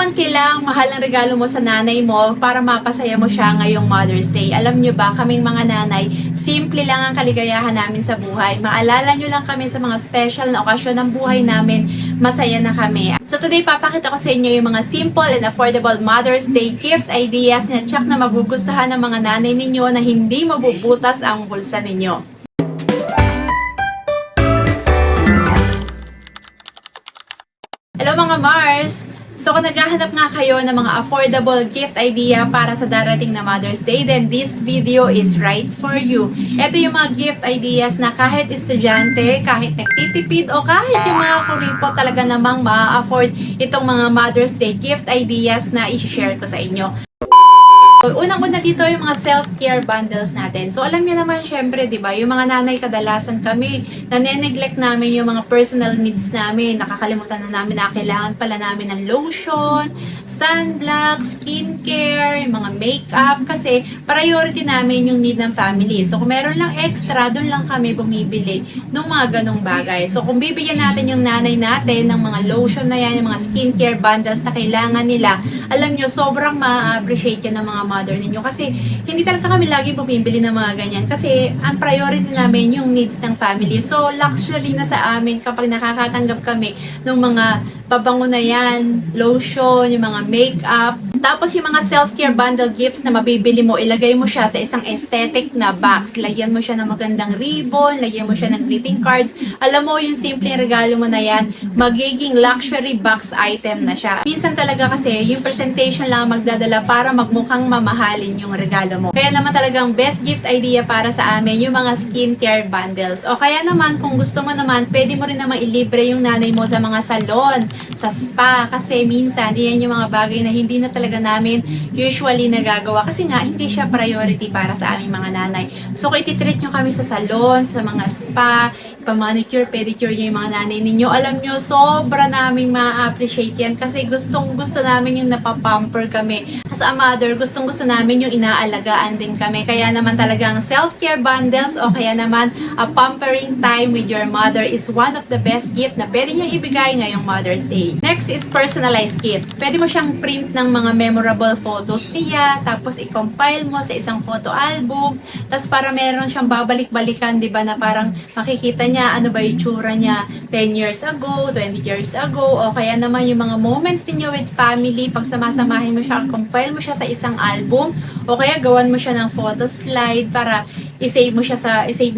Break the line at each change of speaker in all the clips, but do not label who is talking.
naman kailangang mahal ang regalo mo sa nanay mo para mapasaya mo siya ngayong Mother's Day? Alam nyo ba, kaming mga nanay, simple lang ang kaligayahan namin sa buhay. Maalala nyo lang kami sa mga special na okasyon ng buhay namin, masaya na kami. So today, papakita ko sa inyo yung mga simple and affordable Mother's Day gift ideas na tsak na magugustuhan ng mga nanay ninyo na hindi mabubutas ang bulsa ninyo. Hello mga Mars! So kung naghahanap nga kayo ng mga affordable gift idea para sa darating na Mother's Day, then this video is right for you. Ito yung mga gift ideas na kahit estudyante, kahit nagtitipid, o kahit yung mga kuripo talaga namang ma-afford itong mga Mother's Day gift ideas na i-share ko sa inyo. Unang-una dito yung mga self-care bundles natin. So alam niyo naman syempre, 'di ba? Yung mga nanay kadalasan kami nane-neglect namin yung mga personal needs namin. Nakakalimutan na namin na kailangan pala namin ng lotion, sunblock, skincare, yung mga makeup kasi priority namin yung need ng family. So kung meron lang extra, doon lang kami bumibili ng mga ganong bagay. So kung bibigyan natin yung nanay natin ng mga lotion na yan, yung mga skincare bundles na kailangan nila, alam nyo, sobrang ma-appreciate yan ng mga mother ninyo kasi hindi talaga kami lagi bumibili ng mga ganyan kasi ang priority namin yung needs ng family. So luxury na sa amin kapag nakakatanggap kami ng mga pabango na yan, lotion, yung mga makeup. Tapos yung mga self-care bundle gifts na mabibili mo, ilagay mo siya sa isang aesthetic na box. Lagyan mo siya ng magandang ribbon, lagyan mo siya ng greeting cards. Alam mo, yung simpleng regalo mo na yan, magiging luxury box item na siya. Minsan talaga kasi, yung presentation lang magdadala para magmukhang mamahalin yung regalo mo. Kaya naman talagang best gift idea para sa amin, yung mga skincare bundles. O kaya naman, kung gusto mo naman, pwede mo rin naman ilibre yung nanay mo sa mga salon, sa spa. Kasi minsan, yan yung mga bagay na hindi na talaga namin usually nagagawa kasi nga hindi siya priority para sa aming mga nanay. So kung ititreat nyo kami sa salon, sa mga spa, pa-manicure, pedicure nyo yung mga nanay ninyo, alam nyo, sobra namin ma-appreciate yan kasi gustong-gusto namin yung napapamper kami. As a mother, gustong-gusto namin yung inaalagaan din kami. Kaya naman talagang self-care bundles o kaya naman a pampering time with your mother is one of the best gift na pwede nyo ibigay ngayong Mother's Day. Next is personalized gift. Pwede mo siyang print ng mga memorable photos niya, tapos i-compile mo sa isang photo album, tapos para meron siyang babalik-balikan, di ba, na parang makikita niya ano ba yung tsura niya 10 years ago, 20 years ago, o kaya naman yung mga moments niyo with family, pag samasamahin mo siya, compile mo siya sa isang album, o kaya gawan mo siya ng photo slide para i-save mo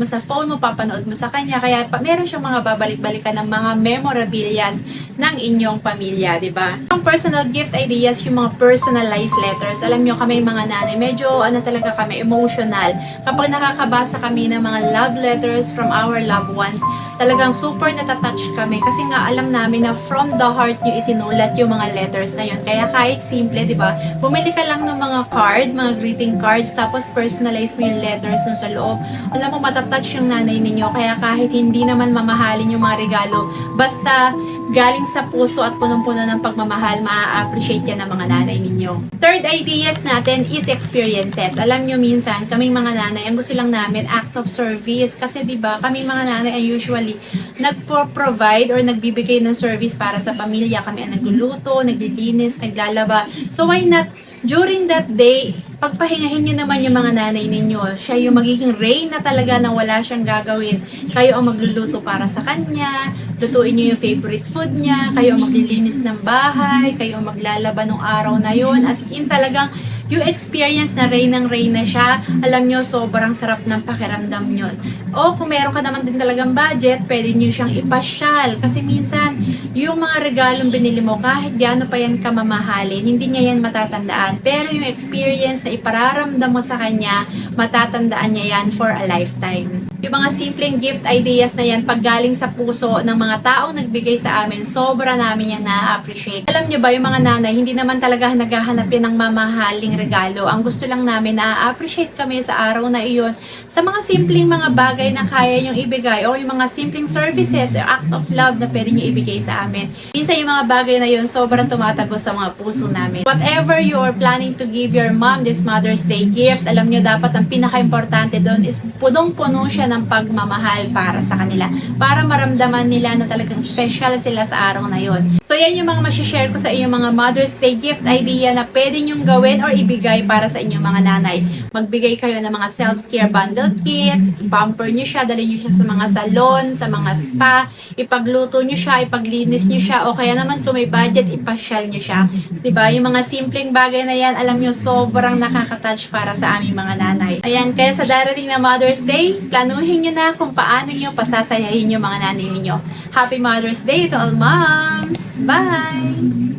sa phone mo, papanood mo sa kanya, kaya meron siyang mga babalik-balikan ng mga memorabilias ng inyong pamilya, di ba? Ang personal gift ideas, yung mga personalized letters. Alam nyo, kami mga nanay, medyo talaga kami, emotional. Kapag nakakabasa kami ng mga love letters from our loved ones, talagang super natatouch kami kasi nga alam namin na from the heart nyo isinulat yung mga letters na yun. Kaya kahit simple, di ba? Bumili ka lang ng mga card, mga greeting cards, tapos personalize mo yung letters dun sa loob. Alam mo, matatouch yung nanay ninyo. Kaya kahit hindi naman mamahalin yung mga regalo, basta galing sa puso at punong-puno ng pagmamahal, maa-appreciate yan ng mga nanay ninyo. Third ideas natin is experiences. Alam nyo, minsan, kaming mga nanay, ang gusto lang namin, act of service. Kasi diba, kaming mga nanay ay usually nagpo-provide or nagbibigay ng service para sa pamilya. Kami ang nagluluto, naglilinis, naglalaba. So why not, during that day, pagpahingahin nyo naman yung mga nanay ninyo. Siya yung magiging reyna talaga na wala siyang gagawin. Kayo ang magluluto para sa kanya, lutuin nyo yung favorite food niya, kayo ang maglilinis ng bahay, kayo ang maglalaba ng araw na yun. As in talagang yung experience na reynang-reyna siya, alam nyo, sobrang sarap ng pakiramdam yun. O kung meron ka naman din talagang budget, pwede nyo siyang ipasyal. Kasi minsan, yung mga regalong binili mo, kahit gaano pa yan kamamahalin, hindi niya yan matatandaan. Pero yung experience na ipararamdam mo sa kanya, matatandaan niya yan for a lifetime. Yung mga simpleng gift ideas na yan, pag galing sa puso ng mga taong nagbigay sa amin, sobra namin yan na-appreciate. Alam nyo ba, yung mga nanay, hindi naman talaga naghahanap yan ng mamahaling regalo. Ang gusto lang namin, na-appreciate kami sa araw na iyon sa mga simpleng mga bagay na kaya nyong ibigay o yung mga simpleng services or act of love na pwede nyo ibigay sa amin. Minsan yung mga bagay na yun, sobrang tumatagos sa mga puso namin. Whatever you are planning to give your mom this Mother's Day gift, alam nyo, dapat ang pinaka-importante doon is punong-puno siya ng pagmamahal para sa kanila. Para maramdaman nila na talagang special sila sa araw na yon. So yan yung mga masishare ko sa inyong mga Mother's Day gift idea na pwede nyong gawin or ibigay para sa inyong mga nanay. Magbigay kayo ng mga self-care bundle kits, pamper nyo siya, dali nyo siya sa mga salon, sa mga spa, ipagluto nyo siya, ipaglinis nyo siya, o kaya naman kung may budget, ipasyal nyo siya. Diba? Yung mga simpleng bagay na yan, alam nyo, sobrang nakaka-touch para sa aming mga nanay. Ayan, kaya sa darating na Mother's Day, planuhin nyo na kung paano nyo pasasayahin yung mga nanay ninyo. Happy Mother's Day to all moms! Bye!